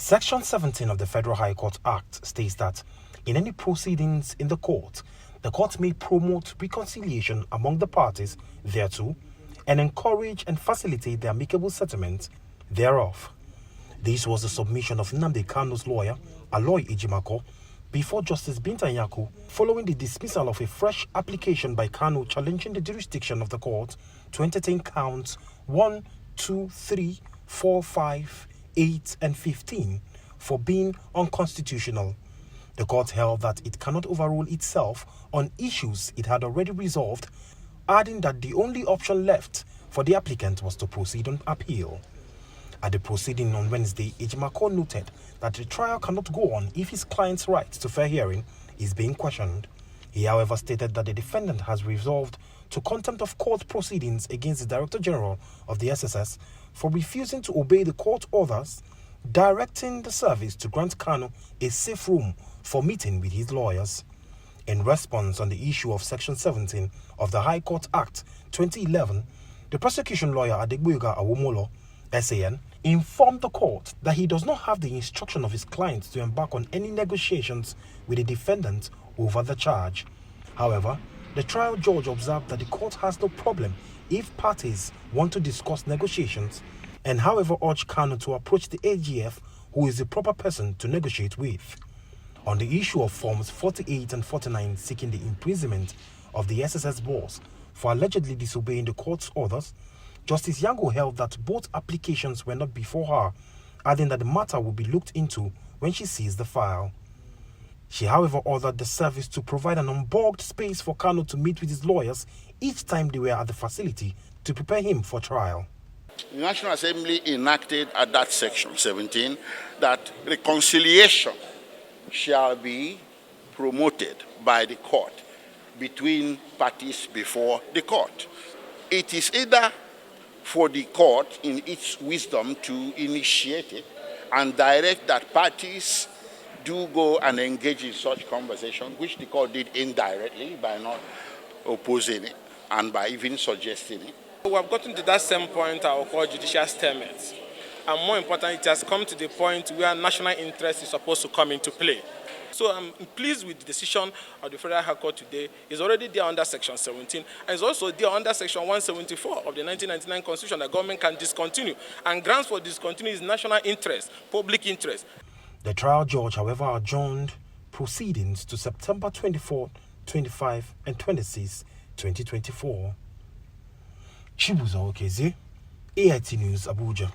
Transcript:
Section 17 of the Federal High Court Act states that in any proceedings in the court may promote reconciliation among the parties thereto and encourage and facilitate the amicable settlement thereof. This was the submission of Nnamdi Kanu's lawyer, Aloy Ejimako, before Justice Binta Nyako, following the dismissal of a fresh application by Kanu challenging the jurisdiction of the court to entertain counts 1, 2, 3, 4, 5, 8, and 15 for being unconstitutional. The court held that it cannot overrule itself on issues it had already resolved, adding that the only option left for the applicant was to proceed on appeal. At the proceeding on Wednesday, Ejimako noted that the trial cannot go on if his client's right to fair hearing is being questioned. He, however, stated that the defendant has resolved to contempt of court proceedings against the Director General of the SSS for refusing to obey the court orders, directing the service to grant Kanu a safe room for meeting with his lawyers. In response on the issue of Section 17 of the High Court Act 2011, the prosecution lawyer Adegboyega Awomolo, SAN, informed the court that he does not have the instruction of his client to embark on any negotiations with the defendant over the charge. However, the trial judge observed that the court has no problem if parties want to discuss negotiations, and however urged Kanu to approach the AGF, who is the proper person to negotiate with. On the issue of Forms 48 and 49 seeking the imprisonment of the SSS boss for allegedly disobeying the court's orders, Justice Yango held that both applications were not before her, adding that the matter will be looked into when she sees the file. She, however, ordered the service to provide an unbogged space for Kanu to meet with his lawyers each time they were at the facility to prepare him for trial. The National Assembly enacted at that section 17 that reconciliation shall be promoted by the court between parties before the court. It is either for the court in its wisdom to initiate it and direct that parties do go and engage in such conversation, which the court did indirectly by not opposing it and by even suggesting it. We have gotten to that same point I will call judicial stalemate. And more important, it has come to the point where national interest is supposed to come into play. So I'm pleased with the decision of the Federal High Court today. It's already there under Section 17, and it's also there under Section 174 of the 1999 Constitution that government can discontinue. And grounds for discontinue is national interest, public interest. The trial judge, however, adjourned proceedings to September 24, 25, and 26, 2024. Chibuzo Okeze, AIT News, Abuja.